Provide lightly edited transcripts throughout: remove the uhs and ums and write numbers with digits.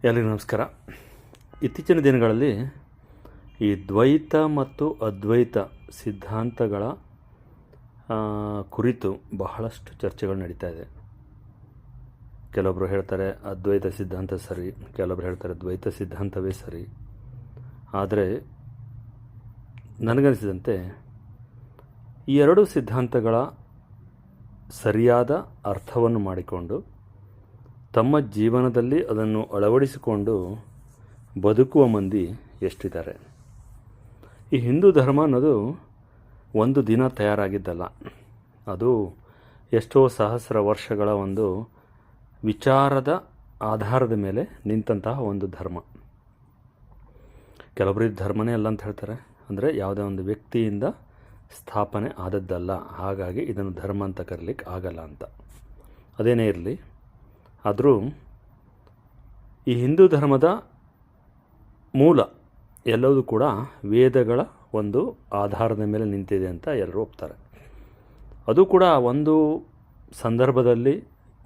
ಎಲ್ಲರಿಗೂ ನಮಸ್ಕಾರ. ಇತ್ತೀಚಿನ ದಿನಗಳಲ್ಲಿ ಈ ದ್ವೈತ ಮತ್ತು ಅದ್ವೈತ ಸಿದ್ಧಾಂತಗಳ ಕುರಿತು ಬಹಳಷ್ಟು ಚರ್ಚೆಗಳು ನಡೀತಾ ಇದೆ. ಕೆಲವೊಬ್ಬರು ಹೇಳ್ತಾರೆ ಅದ್ವೈತ ಸಿದ್ಧಾಂತ ಸರಿ, ಕೆಲವೊಬ್ಬರು ಹೇಳ್ತಾರೆ ದ್ವೈತ ಸಿದ್ಧಾಂತವೇ ಸರಿ. ಆದರೆ ನನಗನಿಸಿದಂತೆ ಈ ಎರಡೂ ಸಿದ್ಧಾಂತಗಳ ಸರಿಯಾದ ಅರ್ಥವನ್ನು ಮಾಡಿಕೊಂಡು ತಮ್ಮ ಜೀವನದಲ್ಲಿ ಅದನ್ನು ಅಳವಡಿಸಿಕೊಂಡು ಬದುಕುವ ಮಂದಿ ಎಷ್ಟಿದ್ದಾರೆ. ಈ ಹಿಂದೂ ಧರ್ಮ ಅನ್ನೋದು ಒಂದು ದಿನ ತಯಾರಾಗಿದ್ದಲ್ಲ. ಅದು ಎಷ್ಟೋ ಸಹಸ್ರ ವರ್ಷಗಳ ಒಂದು ವಿಚಾರದ ಆಧಾರದ ಮೇಲೆ ನಿಂತಹ ಒಂದು ಧರ್ಮ. ಕೆಲವೊಬ್ಬರು ಇದು ಧರ್ಮನೇ ಅಲ್ಲ ಅಂತ ಹೇಳ್ತಾರೆ. ಅಂದರೆ ಯಾವುದೇ ಒಂದು ವ್ಯಕ್ತಿಯಿಂದ ಸ್ಥಾಪನೆ ಆದದ್ದಲ್ಲ, ಹಾಗಾಗಿ ಇದನ್ನು ಧರ್ಮ ಅಂತ ಕರೀಲಿಕ್ಕೆ ಆಗಲ್ಲ ಅಂತ. ಅದೇನೇ ಇರಲಿ, ಆದರೂ ಈ ಹಿಂದೂ ಧರ್ಮದ ಮೂಲ ಎಲ್ಲವೂ ಕೂಡ ವೇದಗಳ ಒಂದು ಆಧಾರದ ಮೇಲೆ ನಿಂತಿದೆ ಅಂತ ಎಲ್ಲರೂ ಒಪ್ತಾರೆ. ಅದು ಕೂಡ ಒಂದು ಸಂದರ್ಭದಲ್ಲಿ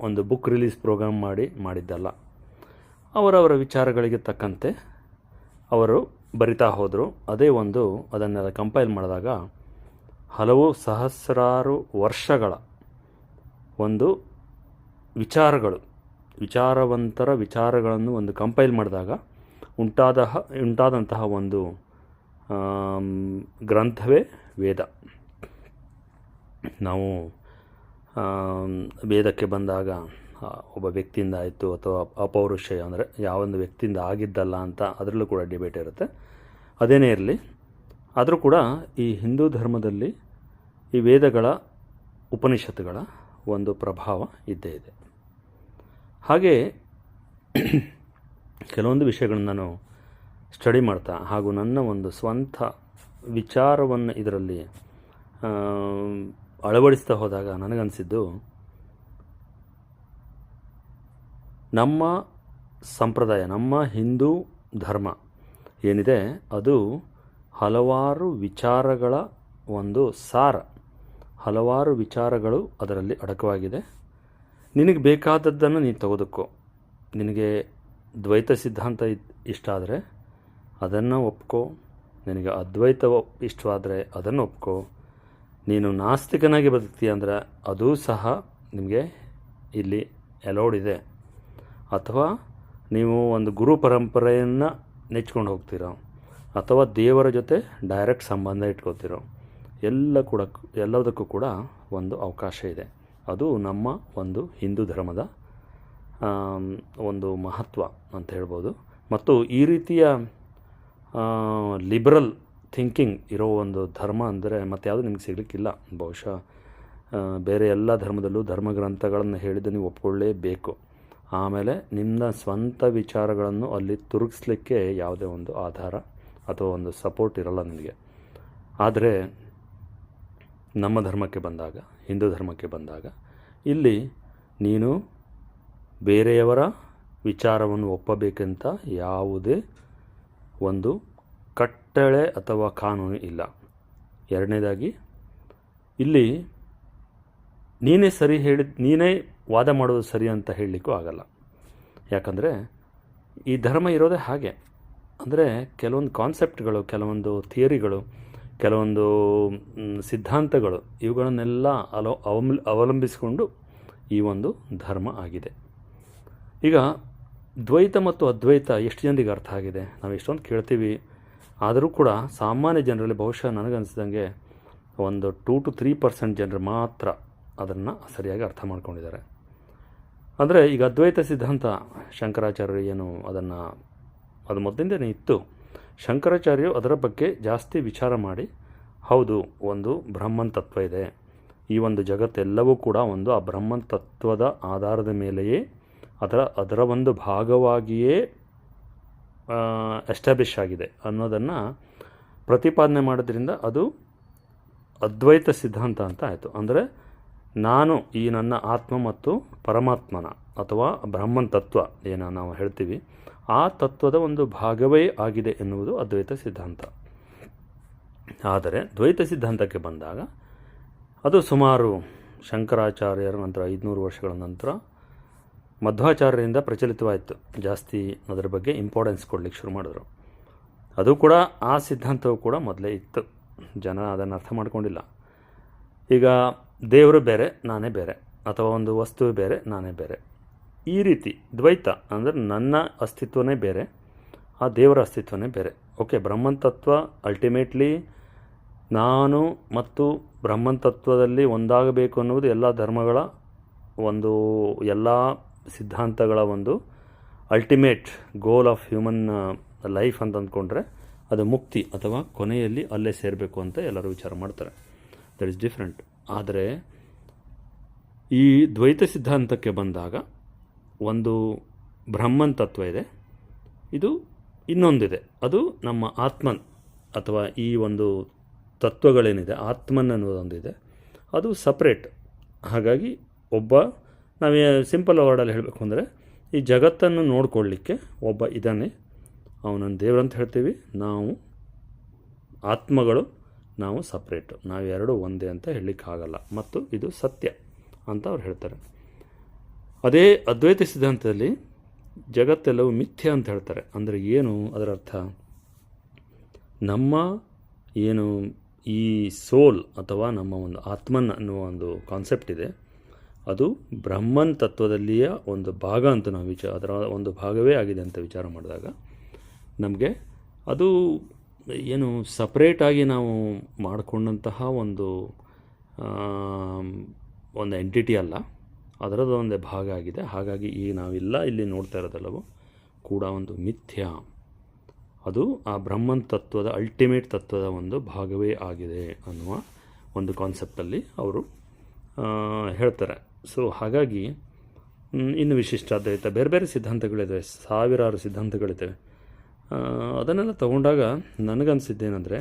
ಒಂದು ಬುಕ್ ರಿಲೀಸ್ ಪ್ರೋಗ್ರಾಮ್ ಮಾಡಿದ್ದಲ್ಲ. ಅವರವರ ವಿಚಾರಗಳಿಗೆ ತಕ್ಕಂತೆ ಅವರು ಬರಿತಾ ಹೋದರು. ಅದೇ ಒಂದು ಅದನ್ನೆಲ್ಲ ಕಂಪೈಲ್ ಮಾಡಿದಾಗ ಹಲವು ಸಹಸ್ರಾರು ವರ್ಷಗಳ ಒಂದು ವಿಚಾರವಂತರ ವಿಚಾರಗಳನ್ನು ಒಂದು ಕಂಪೈಲ್ ಮಾಡಿದಾಗ ಉಂಟಾದಂತಹ ಒಂದು ಗ್ರಂಥವೇ ವೇದ. ನಾವು ವೇದಕ್ಕೆ ಬಂದಾಗ ಒಬ್ಬ ವ್ಯಕ್ತಿಯಿಂದ ಆಯಿತು ಅಥವಾ ಅಪೌರುಷಯ ಅಂದರೆ ಯಾವೊಂದು ವ್ಯಕ್ತಿಯಿಂದ ಆಗಿದ್ದಲ್ಲ ಅಂತ ಅದರಲ್ಲೂ ಕೂಡ ಡಿಬೇಟ್ ಇರುತ್ತೆ. ಅದೇನೇ ಇರಲಿ, ಆದರೂ ಕೂಡ ಈ ಹಿಂದೂ ಧರ್ಮದಲ್ಲಿ ಈ ವೇದಗಳ ಉಪನಿಷತ್ತುಗಳ ಒಂದು ಪ್ರಭಾವ ಇದ್ದೇ ಇದೆ. ಹಾಗೆ ಕೆಲವೊಂದು ವಿಷಯಗಳನ್ನು ನಾನು ಸ್ಟಡಿ ಮಾಡ್ತಾ ಹಾಗೂ ನನ್ನ ಒಂದು ಸ್ವಂತ ವಿಚಾರವನ್ನು ಇದರಲ್ಲಿ ಅಳವಡಿಸ್ತಾ ಹೋದಾಗ ನನಗನ್ನಿಸಿದ್ದು, ನಮ್ಮ ಸಂಪ್ರದಾಯ, ನಮ್ಮ ಹಿಂದೂ ಧರ್ಮ ಏನಿದೆ ಅದು ಹಲವಾರು ವಿಚಾರಗಳ ಒಂದು ಸಾರ, ಹಲವಾರು ವಿಚಾರಗಳು ಅದರಲ್ಲಿ ಅಡಕವಾಗಿದೆ. ನಿನಗೆ ಬೇಕಾದದ್ದನ್ನು ನೀನು ತೆಗೆದುಕೋ. ನಿನಗೆ ದ್ವೈತ ಸಿದ್ಧಾಂತ ಇಷ್ಟ ಆದರೆ ಅದನ್ನು ಒಪ್ಕೋ, ನಿನಗೆ ಅದ್ವೈತ ಇಷ್ಟವಾದರೆ ಅದನ್ನು ಒಪ್ಕೋ. ನೀನು ನಾಸ್ತಿಕನಾಗಿ ಬದುಕ್ತೀಯ ಅಂದರೆ ಅದೂ ಸಹ ನಿಮಗೆ ಇಲ್ಲಿ ಅಲೌಡ್ ಇದೆ. ಅಥವಾ ನೀವು ಒಂದು ಗುರು ಪರಂಪರೆಯನ್ನು ನೆಚ್ಕೊಂಡು ಹೋಗ್ತೀರೋ ಅಥವಾ ದೇವರ ಜೊತೆ ಡೈರೆಕ್ಟ್ ಸಂಬಂಧ ಇಟ್ಕೋತೀರೋ, ಎಲ್ಲದಕ್ಕೂ ಕೂಡ ಒಂದು ಅವಕಾಶ ಇದೆ. ಅದು ನಮ್ಮ ಒಂದು ಹಿಂದೂ ಧರ್ಮದ ಒಂದು ಮಹತ್ವ ಅಂತ ಹೇಳ್ಬೋದು. ಮತ್ತು ಈ ರೀತಿಯ ಲಿಬರಲ್ ಥಿಂಕಿಂಗ್ ಇರೋ ಒಂದು ಧರ್ಮ ಅಂದರೆ ಮತ್ತೆ ಯಾವುದು ನಿಮಗೆ ಸಿಗಲಿಕ್ಕಿಲ್ಲ. ಬಹುಶಃ ಬೇರೆ ಎಲ್ಲ ಧರ್ಮದಲ್ಲೂ ಧರ್ಮಗ್ರಂಥಗಳನ್ನು ಹೇಳಿದ್ದು ನೀವು ಒಪ್ಕೊಳ್ಳೇಬೇಕು. ಆಮೇಲೆ ನಿಮ್ಮ ಸ್ವಂತ ವಿಚಾರಗಳನ್ನು ಅಲ್ಲಿ ತುರುಗಿಸ್ಲಿಕ್ಕೆ ಯಾವುದೇ ಒಂದು ಆಧಾರ ಅಥವಾ ಒಂದು ಸಪೋರ್ಟ್ ಇರಲ್ಲ ನಿಮಗೆ. ಆದರೆ ನಮ್ಮ ಧರ್ಮಕ್ಕೆ ಬಂದಾಗ, ಹಿಂದೂ ಧರ್ಮಕ್ಕೆ ಬಂದಾಗ, ಇಲ್ಲಿ ನೀನು ಬೇರೆಯವರ ವಿಚಾರವನ್ನು ಒಪ್ಪಬೇಕಂತ ಯಾವುದೇ ಒಂದು ಕಟ್ಟಳೆ ಅಥವಾ ಕಾನೂನು ಇಲ್ಲ. ಎರಡನೇದಾಗಿ, ಇಲ್ಲಿ ನೀನೇ ವಾದ ಮಾಡೋದು ಸರಿ ಅಂತ ಹೇಳಲಿಕ್ಕೂ ಆಗಲ್ಲ. ಯಾಕಂದರೆ ಈ ಧರ್ಮ ಇರೋದೇ ಹಾಗೆ. ಅಂದರೆ ಕೆಲವೊಂದು ಕಾನ್ಸೆಪ್ಟ್ಗಳು, ಕೆಲವೊಂದು ಥಿಯರಿಗಳು, ಕೆಲವೊಂದು ಸಿದ್ಧಾಂತಗಳು, ಇವುಗಳನ್ನೆಲ್ಲ ಅವಲಂಬಿಸಿಕೊಂಡು ಈ ಒಂದು ಧರ್ಮ ಆಗಿದೆ. ಈಗ ದ್ವೈತ ಮತ್ತು ಅದ್ವೈತ ಎಷ್ಟು ಜನರಿಗೆ ಅರ್ಥ ಆಗಿದೆ? ನಾವು ಎಷ್ಟೊಂದು ಕೇಳ್ತೀವಿ. ಆದರೂ ಕೂಡ ಸಾಮಾನ್ಯ ಜನರಲ್ಲಿ ಬಹುಶಃ ನನಗನ್ನಿಸಿದಂಗೆ ಒಂದು 2 to 3% ಜನರು ಮಾತ್ರ ಅದನ್ನು ಸರಿಯಾಗಿ ಅರ್ಥ ಮಾಡ್ಕೊಂಡಿದ್ದಾರೆ. ಅಂದರೆ ಈಗ ಅದ್ವೈತ ಸಿದ್ಧಾಂತ ಶಂಕರಾಚಾರ್ಯರು ಏನು ಅದು ಮೊದಲಿಂದನೇ ಇತ್ತು. ಶಂಕರಾಚಾರ್ಯರು ಅದರ ಬಗ್ಗೆ ಜಾಸ್ತಿ ವಿಚಾರ ಮಾಡಿ, ಹೌದು, ಒಂದು ಬ್ರಹ್ಮನ್ ತತ್ವ ಇದೆ, ಈ ಒಂದು ಜಗತ್ತೆಲ್ಲವೂ ಕೂಡ ಒಂದು ಆ ಬ್ರಹ್ಮನ್ ತತ್ವದ ಆಧಾರದ ಮೇಲೆಯೇ ಅದರ ಒಂದು ಭಾಗವಾಗಿಯೇ ಎಸ್ಟಾಬ್ಲಿಷ್ ಆಗಿದೆ ಅನ್ನೋದನ್ನು ಪ್ರತಿಪಾದನೆ ಮಾಡೋದ್ರಿಂದ ಅದು ಅದ್ವೈತ ಸಿದ್ಧಾಂತ ಅಂತ ಆಯಿತು. ಅಂದರೆ ನಾನು ಈ ನನ್ನ ಆತ್ಮ ಮತ್ತು ಪರಮಾತ್ಮನ ಅಥವಾ ಬ್ರಹ್ಮನ್ ತತ್ವ ಏನು ನಾವು ಹೇಳ್ತೀವಿ, ಆ ತತ್ವದ ಒಂದು ಭಾಗವೇ ಆಗಿದೆ ಎನ್ನುವುದು ಅದ್ವೈತ ಸಿದ್ಧಾಂತ. ಆದರೆ ದ್ವೈತ ಸಿದ್ಧಾಂತಕ್ಕೆ ಬಂದಾಗ ಅದು ಸುಮಾರು ಶಂಕರಾಚಾರ್ಯರ ನಂತರ 500 ವರ್ಷಗಳ ನಂತರ ಮಧ್ವಾಚಾರ್ಯರಿಂದ ಪ್ರಚಲಿತವಾಯಿತು. ಜಾಸ್ತಿ ಅದರ ಬಗ್ಗೆ ಇಂಪಾರ್ಟೆನ್ಸ್ ಕೊಡಲಿಕ್ಕೆ ಶುರು ಮಾಡಿದ್ರು. ಅದು ಕೂಡ ಆ ಸಿದ್ಧಾಂತವು ಕೂಡ ಮೊದಲೇ ಇತ್ತು, ಜನ ಅದನ್ನು ಅರ್ಥ ಮಾಡ್ಕೊಂಡಿಲ್ಲ. ಈಗ ದೇವರು ಬೇರೆ, ನಾನೇ ಬೇರೆ, ಅಥವಾ ಒಂದು ವಸ್ತು ಬೇರೆ, ನಾನೇ ಬೇರೆ, ಈ ರೀತಿ ದ್ವೈತ ಅಂದರೆ ನನ್ನ ಅಸ್ತಿತ್ವನೇ ಬೇರೆ, ಆ ದೇವರ ಅಸ್ತಿತ್ವನೇ ಬೇರೆ. ಓಕೆ, ಬ್ರಹ್ಮನ್ ತತ್ವ ಅಲ್ಟಿಮೇಟ್ಲಿ ನಾನು ಮತ್ತು ಬ್ರಹ್ಮನ್ ತತ್ವದಲ್ಲಿ ಒಂದಾಗಬೇಕು ಅನ್ನುವುದು ಎಲ್ಲ ಧರ್ಮಗಳ ಒಂದು, ಎಲ್ಲ ಸಿದ್ಧಾಂತಗಳ ಒಂದು ultimate goal of human life ಅಂತ ಅಂದ್ಕೊಂಡ್ರೆ ಅದು ಮುಕ್ತಿ, ಅಥವಾ ಕೊನೆಯಲ್ಲಿ ಅಲ್ಲೇ ಸೇರಬೇಕು ಅಂತ ಎಲ್ಲರೂ ವಿಚಾರ ಮಾಡ್ತಾರೆ. That is different. ಆದರೆ ಈ ದ್ವೈತ ಸಿದ್ಧಾಂತಕ್ಕೆ ಬಂದಾಗ ಒಂದು ಬ್ರಹ್ಮನ್ ತತ್ವ ಇದೆ, ಇದು ಇನ್ನೊಂದಿದೆ, ಅದು ನಮ್ಮ ಆತ್ಮನ್ ಅಥವಾ ಈ ಒಂದು ತತ್ವಗಳೇನಿದೆ ಆತ್ಮನ್ ಅನ್ನೋದೊಂದಿದೆ, ಅದು ಸಪ್ರೇಟ್. ಹಾಗಾಗಿ ಒಬ್ಬ, ನಾವೇ ಸಿಂಪಲ್ ವರ್ಡಲ್ಲಿ ಹೇಳಬೇಕು ಅಂದರೆ ಈ ಜಗತ್ತನ್ನು ನೋಡ್ಕೊಳ್ಳಿಕ್ಕೆ ಒಬ್ಬ ಇದ್ದಾನೆ, ಅವನನ್ನು ದೇವರಂತ ಹೇಳ್ತೀವಿ. ನಾವು ಆತ್ಮಗಳು, ನಾವು ಸಪ್ರೇಟು, ನಾವೆರಡು ಒಂದೇ ಅಂತ ಹೇಳಲಿಕ್ಕಾಗಲ್ಲ, ಮತ್ತು ಇದು ಸತ್ಯ ಅಂತ ಅವ್ರು ಹೇಳ್ತಾರೆ. ಅದೇ ಅದ್ವೈತ ಸಿದ್ಧಾಂತದಲ್ಲಿ ಜಗತ್ತೆಲ್ಲವೂ ಮಿಥ್ಯ ಅಂತ ಹೇಳ್ತಾರೆ. ಅಂದರೆ ಏನು ಅದರ ಅರ್ಥ? ನಮ್ಮ ಏನು ಈ ಸೋಲ್ ಅಥವಾ ನಮ್ಮ ಒಂದು ಆತ್ಮನ್ ಅನ್ನುವ ಒಂದು ಕಾನ್ಸೆಪ್ಟ್ ಇದೆ, ಅದು ಬ್ರಹ್ಮನ್ ತತ್ವದಲ್ಲಿಯ ಒಂದು ಭಾಗ ಅಂತ ನಾವು ಅದರ ಒಂದು ಭಾಗವೇ ಆಗಿದೆ ಅಂತ ವಿಚಾರ ಮಾಡಿದಾಗ ನಮಗೆ ಅದು ಏನು ಸಪ್ರೇಟಾಗಿ ನಾವು ಮಾಡಿಕೊಂಡಂತಹ ಒಂದು ಎಂಟಿಟಿ ಅಲ್ಲ, ಅದರದ್ದು ಒಂದೇ ಭಾಗ ಆಗಿದೆ. ಹಾಗಾಗಿ ಈ ನಾವೆಲ್ಲ ಇಲ್ಲಿ ನೋಡ್ತಾ ಇರೋದೆಲ್ಲವೂ ಕೂಡ ಒಂದು ಮಿಥ್ಯ, ಅದು ಆ ಬ್ರಹ್ಮನ್ ತತ್ವದ ಅಲ್ಟಿಮೇಟ್ ತತ್ವದ ಒಂದು ಭಾಗವೇ ಆಗಿದೆ ಅನ್ನುವ ಒಂದು ಕಾನ್ಸೆಪ್ಟಲ್ಲಿ ಅವರು ಹೇಳ್ತಾರೆ. ಸೊ ಹಾಗಾಗಿ ಇನ್ನು ವಿಶಿಷ್ಟಾದ್ವೈತ ಬೇರೆ ಬೇರೆ ಸಿದ್ಧಾಂತಗಳಿದ್ದಾವೆ, ಸಾವಿರಾರು ಸಿದ್ಧಾಂತಗಳಿದ್ದಾವೆ. ಅದನ್ನೆಲ್ಲ ತಗೊಂಡಾಗ ನನಗನ್ಸಿದ್ದೇನೆಂದರೆ,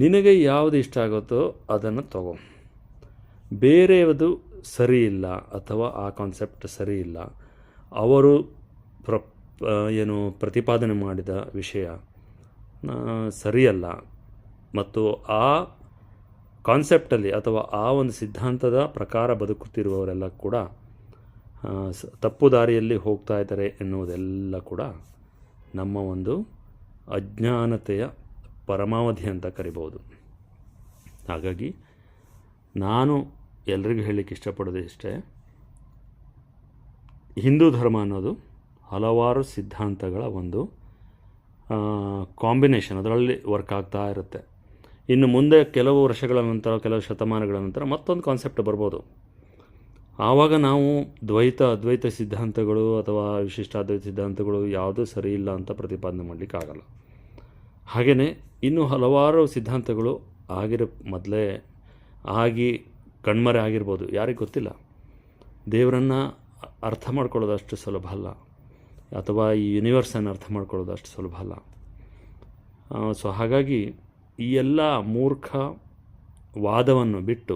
ನಿನಗೆ ಯಾವುದು ಇಷ್ಟ ಆಗುತ್ತೋ ಅದನ್ನು ತಗೋ, ಬೇರೆಯದು ಸರಿ ಇಲ್ಲ ಅಥವಾ ಆ ಕಾನ್ಸೆಪ್ಟ್ ಸರಿ ಇಲ್ಲ, ಅವರು ಏನು ಪ್ರತಿಪಾದನೆ ಮಾಡಿದ ವಿಷಯ ಸರಿಯಲ್ಲ, ಮತ್ತು ಆ ಕಾನ್ಸೆಪ್ಟಲ್ಲಿ ಅಥವಾ ಆ ಒಂದು ಸಿದ್ಧಾಂತದ ಪ್ರಕಾರ ಬದುಕುತ್ತಿರುವವರೆಲ್ಲ ಕೂಡ ತಪ್ಪು ದಾರಿಯಲ್ಲಿ ಹೋಗ್ತಾ ಇದ್ದಾರೆ ಎನ್ನುವುದೆಲ್ಲ ಕೂಡ ನಮ್ಮ ಒಂದು ಅಜ್ಞಾನತೆಯ ಪರಮಾವಧಿ ಅಂತ ಕರಿಬೋದು. ಹಾಗಾಗಿ ನಾನು ಎಲ್ರಿಗೂ ಹೇಳಲಿಕ್ಕೆ ಇಷ್ಟಪಡೋದು ಇಷ್ಟೇ, ಹಿಂದೂ ಧರ್ಮ ಅನ್ನೋದು ಹಲವಾರು ಸಿದ್ಧಾಂತಗಳ ಒಂದು ಕಾಂಬಿನೇಷನ್, ಅದರಲ್ಲಿ ವರ್ಕ್ ಆಗ್ತಾ ಇರುತ್ತೆ. ಇನ್ನು ಮುಂದೆ ಕೆಲವು ವರ್ಷಗಳ ನಂತರ, ಕೆಲವು ಶತಮಾನಗಳ ನಂತರ ಮತ್ತೊಂದು ಕಾನ್ಸೆಪ್ಟ್ ಬರ್ಬೋದು. ಆವಾಗ ನಾವು ಅದ್ವೈತ ಸಿದ್ಧಾಂತಗಳು ಅಥವಾ ವಿಶಿಷ್ಟಾದ್ವೈತ ಸಿದ್ಧಾಂತಗಳು ಯಾವುದೂ ಸರಿ ಇಲ್ಲ ಅಂತ ಪ್ರತಿಪಾದನೆ ಮಾಡಲಿಕ್ಕಾಗಲ್ಲ. ಹಾಗೆಯೇ ಇನ್ನೂ ಹಲವಾರು ಸಿದ್ಧಾಂತಗಳು ಮೊದಲೇ ಆಗಿ ಕಣ್ಮರೆ ಆಗಿರ್ಬೋದು, ಯಾರಿಗೆ ಗೊತ್ತಿಲ್ಲ. ದೇವರನ್ನು ಅರ್ಥ ಮಾಡ್ಕೊಳ್ಳೋದು ಅಷ್ಟು ಸುಲಭ ಅಲ್ಲ, ಅಥವಾ ಈ ಯೂನಿವರ್ಸನ್ನು ಅರ್ಥ ಮಾಡ್ಕೊಳ್ಳೋದು ಅಷ್ಟು ಸುಲಭ ಅಲ್ಲ. ಸೊ ಹಾಗಾಗಿ ಈ ಎಲ್ಲ ಮೂರ್ಖ ವಾದವನ್ನು ಬಿಟ್ಟು,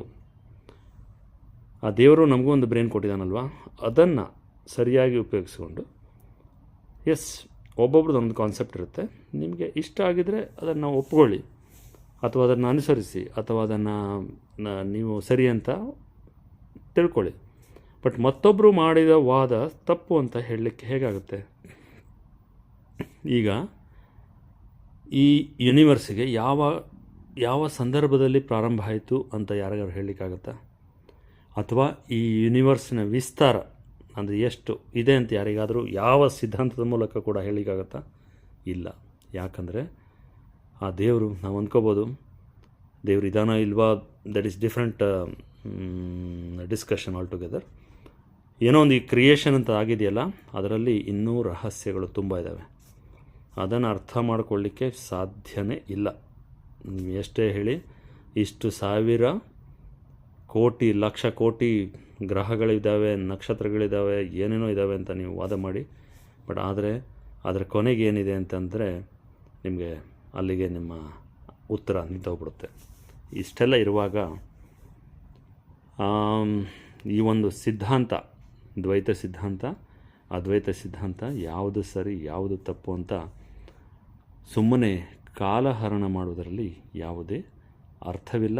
ಆ ದೇವರು ನಮಗೂ ಒಂದು ಬ್ರೈನ್ ಕೊಟ್ಟಿದ್ದಾನಲ್ವ, ಅದನ್ನು ಸರಿಯಾಗಿ ಉಪಯೋಗಿಸ್ಕೊಂಡು, ಎಸ್ ಒಬ್ಬೊಬ್ರದ್ದು ಒಂದು ಕಾನ್ಸೆಪ್ಟ್ ಇರುತ್ತೆ, ನಿಮಗೆ ಇಷ್ಟ ಆಗಿದರೆ ಅದನ್ನು ಒಪ್ಕೊಳ್ಳಿ, ಅಥವಾ ಅದನ್ನು ಅನುಸರಿಸಿ, ಅಥವಾ ಅದನ್ನು ನೀವು ಸರಿ ಅಂತ ತಿಳ್ಕೊಳ್ಳಿ. ಬಟ್ ಮತ್ತೊಬ್ಬರು ಮಾಡಿದ ವಾದ ತಪ್ಪು ಅಂತ ಹೇಳಲಿಕ್ಕೆ ಹೇಗಾಗುತ್ತೆ? ಈಗ ಈ ಯೂನಿವರ್ಸಿಗೆ ಯಾವ ಸಂದರ್ಭದಲ್ಲಿ ಪ್ರಾರಂಭ ಆಯಿತು ಅಂತ ಯಾರಿಗಾರು ಹೇಳಲಿಕ್ಕಾಗತ್ತಾ? ಅಥವಾ ಈ ಯೂನಿವರ್ಸಿನ ವಿಸ್ತಾರ ಅಂದರೆ ಎಷ್ಟು ಇದೆ ಅಂತ ಯಾರಿಗಾದರೂ ಯಾವ ಸಿದ್ಧಾಂತದ ಮೂಲಕ ಕೂಡ ಹೇಳಲಿಕ್ಕಾಗತ್ತಾ? ಇಲ್ಲ. ಯಾಕಂದರೆ ಆ ದೇವರು, ನಾವು ಅಂದ್ಕೋಬೋದು ದೇವರು ಇದಾನ ಇಲ್ವಾ, that is different discussion all together. ಏನೋ ಒಂದು ಈ ಕ್ರಿಯೇಷನ್ ಅಂತ ಆಗಿದೆಯಲ್ಲ, ಅದರಲ್ಲಿ ಇನ್ನೂ ರಹಸ್ಯಗಳು ತುಂಬ ಇದ್ದಾವೆ. ಅದನ್ನು ಅರ್ಥ ಮಾಡ್ಕೊಳ್ಳಿಕ್ಕೆ ಸಾಧ್ಯನೇ ಇಲ್ಲ. ಎಷ್ಟೇ ಹೇಳಿ, ಇಷ್ಟು ಸಾವಿರ ಕೋಟಿ ಲಕ್ಷ ಕೋಟಿ ಗ್ರಹಗಳಿದ್ದಾವೆ, ನಕ್ಷತ್ರಗಳಿದ್ದಾವೆ, ಏನೇನೋ ಇದ್ದಾವೆ ಅಂತ ನೀವು ವಾದ ಮಾಡಿ, ಬಟ್ ಆದರೆ ಅದರ ಕೊನೆಗೆ ಏನಿದೆ ಅಂತಂದರೆ ನಿಮಗೆ ಅಲ್ಲಿಗೆ ನಿಮ್ಮ ಉತ್ತರ ನಿಂತೋಗ್ಬಿಡುತ್ತೆ. ಇಷ್ಟೆಲ್ಲ ಇರುವಾಗ ಈ ಒಂದು ಸಿದ್ಧಾಂತ, ದ್ವೈತ ಸಿದ್ಧಾಂತ, ಅದ್ವೈತ ಸಿದ್ಧಾಂತ ಯಾವುದು ಸರಿ ಯಾವುದು ತಪ್ಪು ಅಂತ ಸುಮ್ಮನೆ ಕಾಲಹರಣ ಮಾಡುವುದರಲ್ಲಿ ಯಾವುದೇ ಅರ್ಥವಿಲ್ಲ.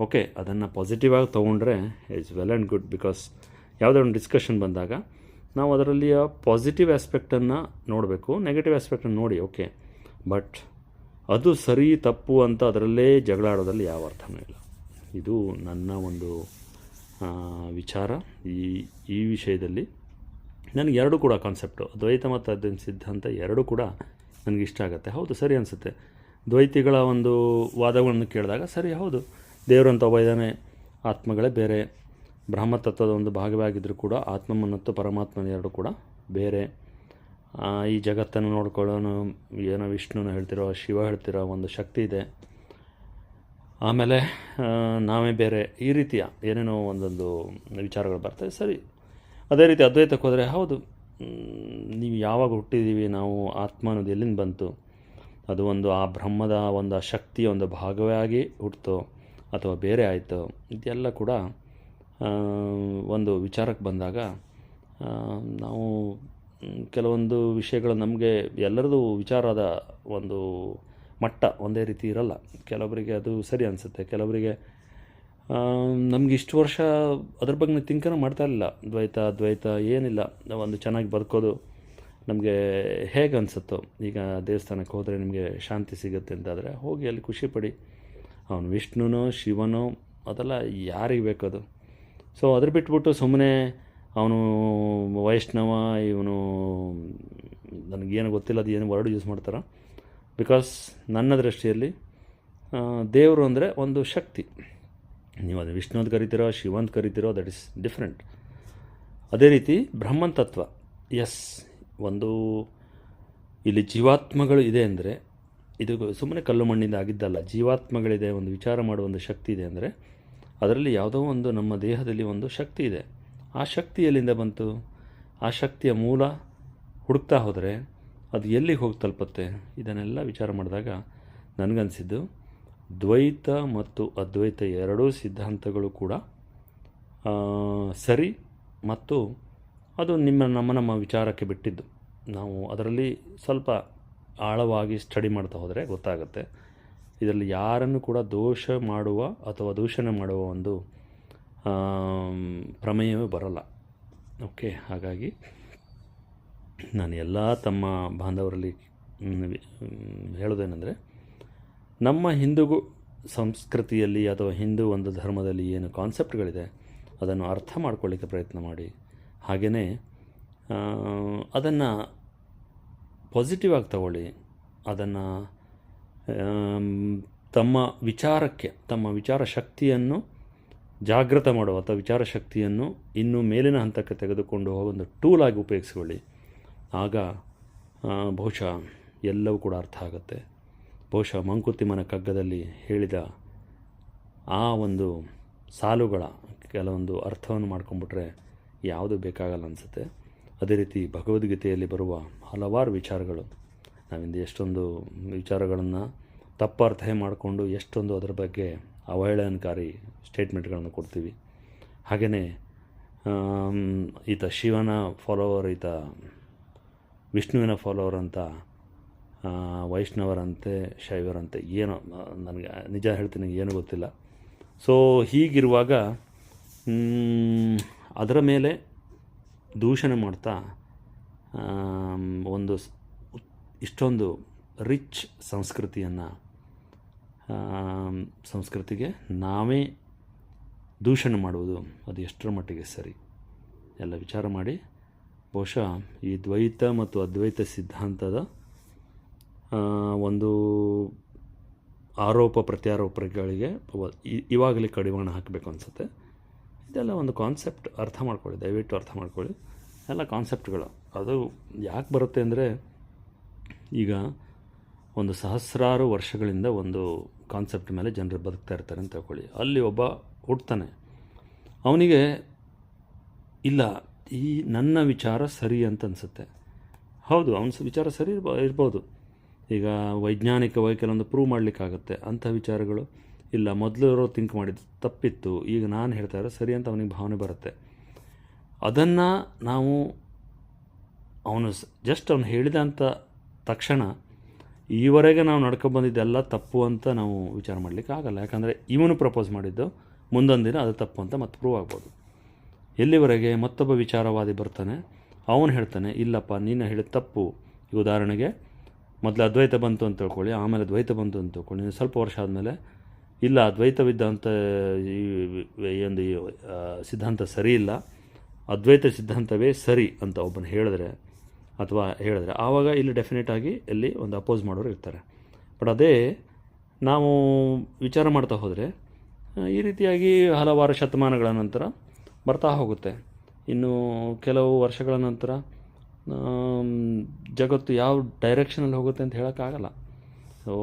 ಓಕೆ, ಅದನ್ನು ಪಾಸಿಟಿವ್ ಆಗಿ ತೊಗೊಂಡ್ರೆ it's well and good. Because ಯಾವುದೇ ಒಂದು ಡಿಸ್ಕಷನ್ ಬಂದಾಗ ನಾವು ಅದರಲ್ಲಿಯ ಪಾಸಿಟಿವ್ ಆಸ್ಪೆಕ್ಟನ್ನು ನೋಡಬೇಕು, ನೆಗೆಟಿವ್ ಆಸ್ಪೆಕ್ಟನ್ನು ನೋಡಿ, ಓಕೆ. ಬಟ್ ಅದು ಸರಿ ತಪ್ಪು ಅಂತ ಅದರಲ್ಲೇ ಜಗಳ ಆಡೋದ್ರಲ್ಲಿ ಯಾವ ಅರ್ಥವೂ ಇಲ್ಲ. ಇದು ನನ್ನ ಒಂದು ವಿಚಾರ. ಈ ವಿಷಯದಲ್ಲಿ ನನಗೆ ಎರಡೂ ಕೂಡ ಕಾನ್ಸೆಪ್ಟು, ದ್ವೈತ ಮತ್ತು ಅದ್ವೈತ ಸಿದ್ಧಾಂತ ಎರಡೂ ಕೂಡ ನನಗೆ ಇಷ್ಟ ಆಗುತ್ತೆ. ಹೌದು, ಸರಿ ಅನಿಸುತ್ತೆ. ದ್ವೈತಿಗಳ ಒಂದು ವಾದಗಳನ್ನು ಕೇಳಿದಾಗ ಸರಿ, ಹೌದು, ದೇವರಂತ ಒಬ್ಬ ಇದ್ದಾನೆ, ಆತ್ಮಗಳೇ ಬೇರೆ, ಬ್ರಹ್ಮತತ್ವದ ಒಂದು ಭಾಗವಾಗಿದ್ದರೂ ಕೂಡ ಆತ್ಮ ಮತ್ತು ಪರಮಾತ್ಮನ ಎರಡು ಕೂಡ ಬೇರೆ. ಈ ಜಗತ್ತನ್ನು ನೋಡ್ಕೊಳ್ಳೋನು ಏನೋ ವಿಷ್ಣುನ ಹೇಳ್ತಿರೋ, ಶಿವ ಹೇಳ್ತಿರೋ ಒಂದು ಶಕ್ತಿ ಇದೆ, ಆಮೇಲೆ ನಾವೇ ಬೇರೆ, ಈ ರೀತಿಯ ಏನೇನೋ ಒಂದೊಂದು ವಿಚಾರಗಳು ಬರ್ತವೆ. ಸರಿ, ಅದೇ ರೀತಿ ಅದ್ವೈತಕ್ಕೆ ಹೋದರೆ ಹೌದು, ನೀವು ಯಾವಾಗ ಹುಟ್ಟಿದ್ದೀವಿ, ನಾವು ಆತ್ಮ ಅನ್ನೋದು ಎಲ್ಲಿಂದ ಬಂತು, ಅದು ಒಂದು ಆ ಬ್ರಹ್ಮದ ಒಂದು ಆ ಶಕ್ತಿಯ ಒಂದು ಭಾಗವಾಗಿ ಹುಟ್ಟಿತೋ ಅಥವಾ ಬೇರೆ ಆಯಿತೋ, ಇದೆಲ್ಲ ಕೂಡ ಒಂದು ವಿಚಾರಕ್ಕೆ ಬಂದಾಗ ನಾವು ಕೆಲವೊಂದು ವಿಷಯಗಳು ನಮಗೆ ಎಲ್ಲರದು ವಿಚಾರದ ಒಂದು ಮಟ್ಟ ಒಂದೇ ರೀತಿ ಇರಲ್ಲ. ಕೆಲವರಿಗೆ ಅದು ಸರಿ ಅನಿಸುತ್ತೆ, ಕೆಲವರಿಗೆ ನಮ್ಗೆ ಇಷ್ಟು ವರ್ಷ ಅದ್ರ ಬಗ್ಗೆ ತಿಂಕನ ಮಾಡ್ತಾ ಇರಲಿಲ್ಲ. ಅದ್ವೈತ ಏನಿಲ್ಲ, ಒಂದು ಚೆನ್ನಾಗಿ ಬದುಕೋದು ನಮಗೆ ಹೇಗೆ ಅನಿಸುತ್ತೋ. ಈಗ ದೇವಸ್ಥಾನಕ್ಕೆ ಹೋದರೆ ನಿಮಗೆ ಶಾಂತಿ ಸಿಗುತ್ತೆ ಅಂತಾದರೆ ಹೋಗಿ ಅಲ್ಲಿ ಖುಷಿಪಡಿ. ಅವನು ವಿಷ್ಣುನೋ ಶಿವನೋ ಅದೆಲ್ಲ ಯಾರಿಗೆ ಬೇಕದು. ಸೊ ಅದ್ರ ಬಿಟ್ಬಿಟ್ಟು ಸುಮ್ಮನೆ ಅವನು ವೈಷ್ಣವ, ಇವನು ನನಗೇನು ಗೊತ್ತಿಲ್ಲ, ಅದು ಏನು ವರ್ಡ್ ಯೂಸ್ ಮಾಡ್ತಾರೆ. ಬಿಕಾಸ್ ನನ್ನ ದೃಷ್ಟಿಯಲ್ಲಿ ದೇವರು ಅಂದರೆ ಒಂದು ಶಕ್ತಿ. ನೀವು ಅದು ವಿಷ್ಣು ಅಂತ ಕರಿತೀರೋ, ಶಿವ ಅಂತ ಕರಿತೀರೋ, ದಟ್ ಈಸ್ ಡಿಫ್ರೆಂಟ್. ಅದೇ ರೀತಿ ಬ್ರಹ್ಮನ್ ತತ್ವ, ಎಸ್, ಒಂದು ಇಲ್ಲಿ ಜೀವಾತ್ಮಗಳು ಇದೆ ಅಂದರೆ ಇದು ಸುಮ್ಮನೆ ಕಲ್ಲು ಮಣ್ಣಿಂದ ಆಗಿದ್ದಲ್ಲ. ಜೀವಾತ್ಮಗಳಿದೆ, ಒಂದು ವಿಚಾರ ಮಾಡುವ ಒಂದು ಶಕ್ತಿ ಇದೆ ಅಂದರೆ ಅದರಲ್ಲಿ ಯಾವುದೋ ಒಂದು ನಮ್ಮ ದೇಹದಲ್ಲಿ ಒಂದು ಶಕ್ತಿ ಇದೆ. ಆ ಶಕ್ತಿ ಎಲ್ಲಿಂದ ಬಂತು? ಆ ಶಕ್ತಿಯ ಮೂಲ ಹುಡುಕ್ತಾ ಹೋದರೆ ಅದು ಎಲ್ಲಿಗೆ ಹೋಗಿ ತಲುಪುತ್ತೆ? ಇದನ್ನೆಲ್ಲ ವಿಚಾರ ಮಾಡಿದಾಗ ನನಗನ್ಸಿದ್ದು ದ್ವೈತ ಮತ್ತು ಅದ್ವೈತ ಎರಡೂ ಸಿದ್ಧಾಂತಗಳು ಕೂಡ ಸರಿ, ಮತ್ತು ಅದು ನಮ್ಮ ವಿಚಾರಕ್ಕೆ ಬಿಟ್ಟಿದ್ದು. ನಾವು ಅದರಲ್ಲಿ ಸ್ವಲ್ಪ ಆಳವಾಗಿ ಸ್ಟಡಿ ಮಾಡ್ತಾ ಹೋದರೆ ಗೊತ್ತಾಗುತ್ತೆ. ಇದರಲ್ಲಿ ಯಾರನ್ನು ಕೂಡ ದೋಷ ಮಾಡುವ ಅಥವಾ ದೂಷಣೆ ಮಾಡುವ ಒಂದು ಪ್ರಮೇಯವೇ ಬರಲ್ಲ. ಓಕೆ, ಹಾಗಾಗಿ ನಾನು ಎಲ್ಲ ತಮ್ಮ ಬಾಂಧವರಲ್ಲಿ ಹೇಳೋದೇನೆಂದರೆ, ನಮ್ಮ ಹಿಂದೂ ಸಂಸ್ಕೃತಿಯಲ್ಲಿ ಅಥವಾ ಹಿಂದೂ ಒಂದು ಧರ್ಮದಲ್ಲಿ ಏನು ಕಾನ್ಸೆಪ್ಟ್ಗಳಿದೆ ಅದನ್ನು ಅರ್ಥ ಮಾಡ್ಕೊಳ್ಳಿಕ್ಕೆ ಪ್ರಯತ್ನ ಮಾಡಿ. ಹಾಗೆಯೇ ಅದನ್ನು ಪಾಸಿಟಿವ್ ಆಗಿ ತಗೊಳ್ಳಿ. ಅದನ್ನು ತಮ್ಮ ವಿಚಾರಕ್ಕೆ, ತಮ್ಮ ವಿಚಾರ ಶಕ್ತಿಯನ್ನು ಜಾಗೃತ ಮಾಡುವ ಅಥವಾ ವಿಚಾರ ಶಕ್ತಿಯನ್ನು ಇನ್ನೂ ಮೇಲಿನ ಹಂತಕ್ಕೆ ತೆಗೆದುಕೊಂಡು ಹೋಗೋ ಒಂದು ಟೂಲ್ ಆಗಿ ಉಪಯೋಗಿಸ್ಕೊಳ್ಳಿ. ಆಗ ಬಹುಶಃ ಎಲ್ಲವೂ ಕೂಡ ಅರ್ಥ ಆಗುತ್ತೆ. ಬಹುಶಃ ಮಂಕುತಿಮ್ಮನ ಕಗ್ಗದಲ್ಲಿ ಹೇಳಿದ ಆ ಒಂದು ಸಾಲುಗಳ ಕೆಲವೊಂದು ಅರ್ಥವನ್ನು ಮಾಡ್ಕೊಂಡ್ಬಿಟ್ರೆ ಯಾವುದು ಬೇಕಾಗಲ್ಲ ಅನಿಸುತ್ತೆ. ಅದೇ ರೀತಿ ಭಗವದ್ಗೀತೆಯಲ್ಲಿ ಬರುವ ಹಲವಾರು ವಿಚಾರಗಳು, ನಾವಿಂದ ಎಷ್ಟೊಂದು ವಿಚಾರಗಳನ್ನು ತಪ್ಪರ್ಥ ಮಾಡಿಕೊಂಡು ಎಷ್ಟೊಂದು ಅದರ ಬಗ್ಗೆ ಅವಹೇಳನಕಾರಿ ಸ್ಟೇಟ್ಮೆಂಟ್ಗಳನ್ನು ಕೊಡ್ತೀವಿ. ಹಾಗೆಯೇ ಈತ ಶಿವನ ಫಾಲೋವರ್, ಈತ ವಿಷ್ಣುವಿನ ಫಾಲೋವರ್ ಅಂತ, ವೈಷ್ಣವರಂತೆ, ಶೈವರಂತೆ, ಏನೋ ನನಗೆ ನಿಜ ಹೇಳ್ತೀನಿ, ಏನೂ ಗೊತ್ತಿಲ್ಲ. ಸೊ ಹೀಗಿರುವಾಗ ಅದರ ಮೇಲೆ ದೂಷಣೆ ಮಾಡ್ತಾ ಒಂದು ಇಷ್ಟೊಂದು ರಿಚ್ ಸಂಸ್ಕೃತಿಗೆ ನಾವೇ ದೂಷಣೆ ಮಾಡುವುದು ಅದು ಎಷ್ಟರ ಮಟ್ಟಿಗೆ ಸರಿ? ಎಲ್ಲ ವಿಚಾರ ಮಾಡಿ. ಬಹುಶಃ ಈ ದ್ವೈತ ಮತ್ತು ಅದ್ವೈತ ಸಿದ್ಧಾಂತದ ಒಂದು ಆರೋಪ ಪ್ರತ್ಯಾರೋಪಗಳಿಗೆ ಇವಾಗಲೇ ಕಡಿವಾಣ ಹಾಕಬೇಕು ಅನಿಸುತ್ತೆ. ಇದೆಲ್ಲ ಒಂದು ಕಾನ್ಸೆಪ್ಟ್, ಅರ್ಥ ಮಾಡ್ಕೊಳ್ಳಿ, ದಯವಿಟ್ಟು ಅರ್ಥ ಮಾಡ್ಕೊಳ್ಳಿ. ಎಲ್ಲ ಕಾನ್ಸೆಪ್ಟ್ಗಳು ಅದು ಯಾಕೆ ಬರುತ್ತೆ ಅಂದರೆ, ಈಗ ಒಂದು ಸಹಸ್ರಾರು ವರ್ಷಗಳಿಂದ ಒಂದು ಕಾನ್ಸೆಪ್ಟ್ ಮೇಲೆ ಜನರು ಬದುಕ್ತಾ ಇರ್ತಾರೆ ಅಂತ ತಿಳ್ಕೊಳ್ಳಿ. ಅಲ್ಲಿ ಒಬ್ಬ ಹುಡ್ತಾನೆ, ಅವನಿಗೆ ಇಲ್ಲ ಈ ನನ್ನ ವಿಚಾರ ಸರಿ ಅಂತ ಅನಿಸುತ್ತೆ. ಹೌದು, ಅವನ ವಿಚಾರ ಸರಿ ಇರ್ಬೋದು. ಈಗ ವೈಜ್ಞಾನಿಕವಾಗಿ ಕೆಲವೊಂದು ಪ್ರೂವ್ ಮಾಡಲಿಕ್ಕಾಗತ್ತೆ. ಅಂಥ ವಿಚಾರಗಳು ಇಲ್ಲ, ಮೊದಲು ಥಿಂಕ್ ಮಾಡಿದ್ದು ತಪ್ಪಿತ್ತು, ಈಗ ನಾನು ಹೇಳ್ತಾ ಇರೋ ಸರಿ ಅಂತ ಅವನಿಗೆ ಭಾವನೆ ಬರುತ್ತೆ. ಅದನ್ನು ನಾವು ಅವನು ಅವನು ಹೇಳಿದಂಥ ತಕ್ಷಣ ಈವರೆಗೆ ನಾವು ನಡ್ಕೊಬಂದಿದ್ದೆಲ್ಲ ತಪ್ಪು ಅಂತ ನಾವು ವಿಚಾರ ಮಾಡಲಿಕ್ಕೆ ಆಗಲ್ಲ. ಯಾಕಂದರೆ ಇವನು ಪ್ರಪೋಸ್ ಮಾಡಿದ್ದು ಮುಂದೊಂದು ದಿನ ಅದು ತಪ್ಪು ಅಂತ ಮತ್ತೆ ಪ್ರೂವ್ ಆಗ್ಬೋದು. ಎಲ್ಲಿವರೆಗೆ ಮತ್ತೊಬ್ಬ ವಿಚಾರವಾದಿ ಬರ್ತಾನೆ, ಅವನು ಹೇಳ್ತಾನೆ ಇಲ್ಲಪ್ಪ ನೀನು ಹೇಳಿದ ತಪ್ಪು. ಈಗ ಉದಾಹರಣೆಗೆ ಮೊದಲು ಅದ್ವೈತ ಬಂತು ಅಂತ ತಿಳ್ಕೊಳ್ಳಿ, ಆಮೇಲೆ ದ್ವೈತ ಬಂತು ಅಂತ ತಿಳ್ಕೊಳ್ಳಿ. ನೀವು ಸ್ವಲ್ಪ ವರ್ಷ ಆದಮೇಲೆ ಇಲ್ಲ ಅದ್ವೈತವಿದ್ದಂಥ ಈ ಒಂದು ಸಿದ್ಧಾಂತ ಸರಿ ಇಲ್ಲ, ಅದ್ವೈತ ಸಿದ್ಧಾಂತವೇ ಸರಿ ಅಂತ ಒಬ್ಬನು ಹೇಳಿದ್ರೆ ಆವಾಗ ಇಲ್ಲಿ ಡೆಫಿನೆಟಾಗಿ ಇಲ್ಲಿ ಒಂದು ಅಪೋಸ್ ಮಾಡೋರು ಇರ್ತಾರೆ. ಬಟ್ ಅದೇ ನಾವು ವಿಚಾರ ಮಾಡ್ತಾ ಹೋದರೆ ಈ ರೀತಿಯಾಗಿ ಹಲವಾರು ಶತಮಾನಗಳ ನಂತರ ಬರ್ತಾ ಹೋಗುತ್ತೆ. ಇನ್ನು ಕೆಲವು ವರ್ಷಗಳ ನಂತರ ಜಗತ್ತು ಯಾವ ಡೈರೆಕ್ಷನಲ್ಲಿ ಹೋಗುತ್ತೆ ಅಂತ ಹೇಳೋಕ್ಕಾಗಲ್ಲ. ಸೊ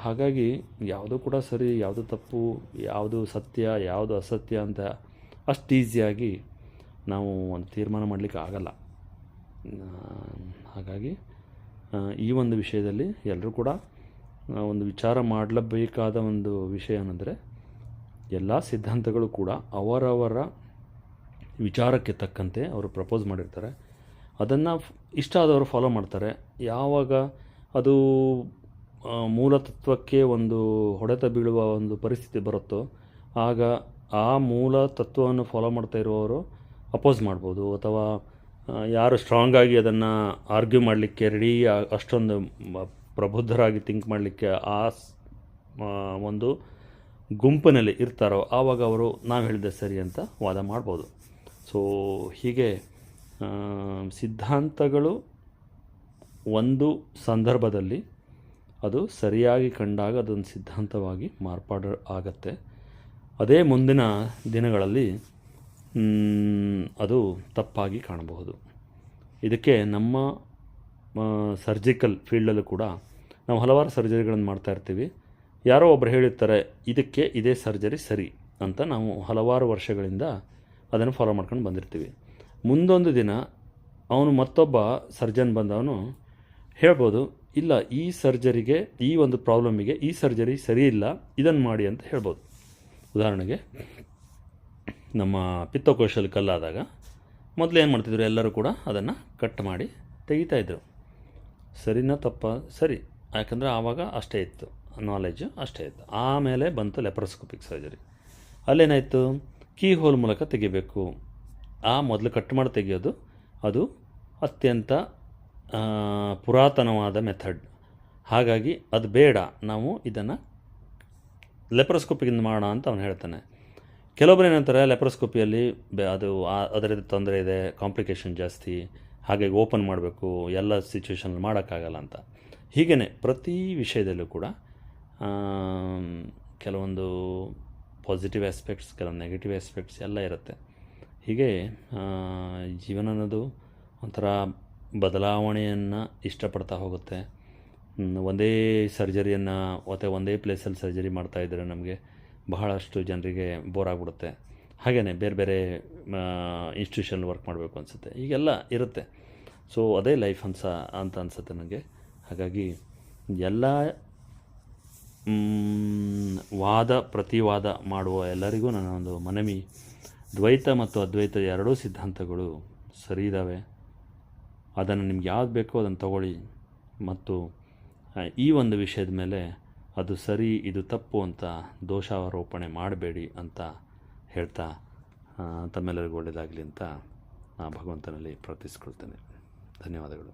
ಹಾಗಾಗಿ ಯಾವುದು ಕೂಡ ಸರಿ, ಯಾವುದು ತಪ್ಪು, ಯಾವುದು ಸತ್ಯ, ಯಾವುದು ಅಸತ್ಯ ಅಂತ ಅಷ್ಟು ಈಸಿಯಾಗಿ ನಾವು ಒಂದು ತೀರ್ಮಾನ ಮಾಡಲಿಕ್ಕೆ ಆಗಲ್ಲ. ಹಾಗಾಗಿ ಈ ಒಂದು ವಿಷಯದಲ್ಲಿ ಎಲ್ಲರೂ ಕೂಡ ಒಂದು ವಿಚಾರ ಮಾಡಲೇಬೇಕಾದ ಒಂದು ವಿಷಯ ಏನಂದರೆ ಎಲ್ಲ ಸಿದ್ಧಾಂತಗಳು ಕೂಡ ಅವರವರ ವಿಚಾರಕ್ಕೆ ತಕ್ಕಂತೆ ಅವರು ಪ್ರಪೋಸ್ ಮಾಡಿರ್ತಾರೆ. ಅದನ್ನು ಇಷ್ಟ ಆದವರು ಫಾಲೋ ಮಾಡ್ತಾರೆ. ಯಾವಾಗ ಅದು ಮೂಲತತ್ವಕ್ಕೆ ಒಂದು ಹೊಡೆತ ಬೀಳುವ ಒಂದು ಪರಿಸ್ಥಿತಿ ಬರುತ್ತೋ ಆಗ ಆ ಮೂಲ ತತ್ವವನ್ನು ಫಾಲೋ ಮಾಡ್ತಾ ಇರುವವರು ಅಪೋಸ್ ಮಾಡ್ಬೋದು, ಅಥವಾ ಯಾರು ಸ್ಟ್ರಾಂಗಾಗಿ ಅದನ್ನು ಆರ್ಗ್ಯೂ ಮಾಡಲಿಕ್ಕೆ ರೆಡಿ ಅಷ್ಟೊಂದು ಪ್ರಬುದ್ಧರಾಗಿ ಥಿಂಕ್ ಮಾಡಲಿಕ್ಕೆ ಆ ಒಂದು ಗುಂಪಿನಲ್ಲಿ ಇರ್ತಾರೋ ಆವಾಗ ಅವರು ನಾವು ಹೇಳಿದ್ದೆ ಸರಿ ಅಂತ ವಾದ ಮಾಡ್ಬೋದು. ಸೊ ಹೀಗೆ ಸಿದ್ಧಾಂತಗಳು ಒಂದು ಸಂದರ್ಭದಲ್ಲಿ ಅದು ಸರಿಯಾಗಿ ಕಂಡಾಗ ಅದೊಂದು ಸಿದ್ಧಾಂತವಾಗಿ ಮಾರ್ಪಾಡು ಆಗತ್ತೆ. ಅದೇ ಮುಂದಿನ ದಿನಗಳಲ್ಲಿ ಅದು ತಪ್ಪಾಗಿ ಕಾಣಬಹುದು. ಇದಕ್ಕೆ ನಮ್ಮ ಸರ್ಜಿಕಲ್ ಫೀಲ್ಡಲ್ಲೂ ಕೂಡ ನಾವು ಹಲವಾರು ಸರ್ಜರಿಗಳನ್ನು ಮಾಡ್ತಾ ಇರ್ತೀವಿ. ಯಾರೋ ಒಬ್ಬರು ಹೇಳಿರ್ತಾರೆ ಇದಕ್ಕೆ ಇದೇ ಸರ್ಜರಿ ಸರಿ ಅಂತ, ನಾವು ಹಲವಾರು ವರ್ಷಗಳಿಂದ ಅದನ್ನು ಫಾಲೋ ಮಾಡ್ಕೊಂಡು ಬಂದಿರ್ತೀವಿ. ಮುಂದೊಂದು ದಿನ ಅವನು ಮತ್ತೊಬ್ಬ ಸರ್ಜನ್ ಬಂದವನು ಹೇಳ್ಬೋದು ಇಲ್ಲ ಈ ಸರ್ಜರಿಗೆ, ಈ ಒಂದು ಪ್ರಾಬ್ಲಮಿಗೆ ಈ ಸರ್ಜರಿ ಸರಿ ಇಲ್ಲ, ಇದನ್ನು ಮಾಡಿ ಅಂತ ಹೇಳ್ಬೋದು. ಉದಾಹರಣೆಗೆ ನಮ್ಮ ಪಿತ್ತಕೋಶದಲ್ಲಿ ಕಲ್ಲಾದಾಗ ಮೊದಲು ಏನು ಮಾಡ್ತಿದ್ರು, ಎಲ್ಲರೂ ಕೂಡ ಅದನ್ನು ಕಟ್ ಮಾಡಿ ತೆಗಿತಾಯಿದ್ರು. ಸರಿನಾ ತಪ್ಪ? ಸರಿ, ಯಾಕಂದರೆ ಆವಾಗ ಅಷ್ಟೇ ಇತ್ತು, ನಾಲೆಜ್ ಅಷ್ಟೇ ಇತ್ತು. ಆಮೇಲೆ ಬಂತು ಲೆಪ್ರೋಸ್ಕೋಪಿಕ್ ಸರ್ಜರಿ. ಅಲ್ಲೇನಾಯಿತು, ಕೀ ಹೋಲ್ ಮೂಲಕ ತೆಗಿಬೇಕು. ಆ ಮೊದಲು ಕಟ್ ಮಾಡಿ ತೆಗೆಯೋದು ಅದು ಅತ್ಯಂತ ಪುರಾತನವಾದ ಮೆಥಡ್. ಹಾಗಾಗಿ ಅದು ಬೇಡ, ನಾವು ಇದನ್ನು ಲೆಪ್ರೋಸ್ಕೋಪಿಗಿಂದ ಮಾಡೋಣ ಅಂತ ಅವನು ಹೇಳ್ತಾನೆ. ಕೆಲವೊಬ್ಬರು ಏನಂತಾರೆ ಲೆಪ್ರೋಸ್ಕೋಪಿಯಲ್ಲಿ ಅದು ಅದರದ್ದು ತೊಂದರೆ ಇದೆ, ಕಾಂಪ್ಲಿಕೇಶನ್ ಜಾಸ್ತಿ, ಹಾಗಾಗಿ ಓಪನ್ ಮಾಡಬೇಕು, ಎಲ್ಲ ಸಿಚುವೇಷನಲ್ಲಿ ಮಾಡೋಕ್ಕಾಗಲ್ಲ ಅಂತ. ಹೀಗೇ ಪ್ರತಿ ವಿಷಯದಲ್ಲೂ ಕೂಡ ಕೆಲವೊಂದು ಪಾಸಿಟಿವ್ ಆಸ್ಪೆಕ್ಟ್ಸ್, ಕೆಲವೊಂದು ನೆಗೆಟಿವ್ ಆಸ್ಪೆಕ್ಟ್ಸ್ ಎಲ್ಲ ಇರುತ್ತೆ. ಹೀಗೆ ಜೀವನ ಅನ್ನೋದು ಒಂಥರ ಬದಲಾವಣೆಯನ್ನು ಇಷ್ಟಪಡ್ತಾ ಹೋಗುತ್ತೆ. ಒಂದೇ ಸರ್ಜರಿಯನ್ನು ಮತ್ತು ಒಂದೇ ಪ್ಲೇಸಲ್ಲಿ ಸರ್ಜರಿ ಮಾಡ್ತಾಯಿದ್ರೆ ನಮಗೆ ಬಹಳಷ್ಟು ಜನರಿಗೆ ಬೋರ್ ಆಗಿಬಿಡುತ್ತೆ. ಹಾಗೆಯೇ ಬೇರೆ ಬೇರೆ ಇನ್ಸ್ಟಿಟ್ಯೂಷನ್ ವರ್ಕ್ ಮಾಡಬೇಕು ಅನಿಸುತ್ತೆ, ಹೀಗೆಲ್ಲ ಇರುತ್ತೆ. ಸೊ ಅದೇ ಲೈಫ್ ಅಂತ ಅನಿಸುತ್ತೆ ನನಗೆ. ಹಾಗಾಗಿ ಎಲ್ಲ ಪ್ರತಿವಾದ ಮಾಡುವ ಎಲ್ಲರಿಗೂ ನನ್ನ ಒಂದು ಮನವಿ, ದ್ವೈತ ಮತ್ತು ಅದ್ವೈತ ಎರಡೂ ಸಿದ್ಧಾಂತಗಳು ಸರಿ ಇದ್ದಾವೆ. ಅದನ್ನು ನಿಮ್ಗೆ ಯಾವ್ದು ಬೇಕೋ ಅದನ್ನು ತಗೊಳ್ಳಿ, ಮತ್ತು ಈ ಒಂದು ವಿಷಯದ ಮೇಲೆ ಅದು ಸರಿ ಇದು ತಪ್ಪು ಅಂತ ದೋಷಾರೋಪಣೆ ಮಾಡಬೇಡಿ ಅಂತ ಹೇಳ್ತಾ ತಮ್ಮೆಲ್ಲರಿಗೂ ಒಳ್ಳೆಯದಾಗಲಿ ಅಂತ ಭಗವಂತನಲ್ಲಿ ಪ್ರಾರ್ಥಿಸ್ಕೊಳ್ತೇನೆ. ಧನ್ಯವಾದಗಳು.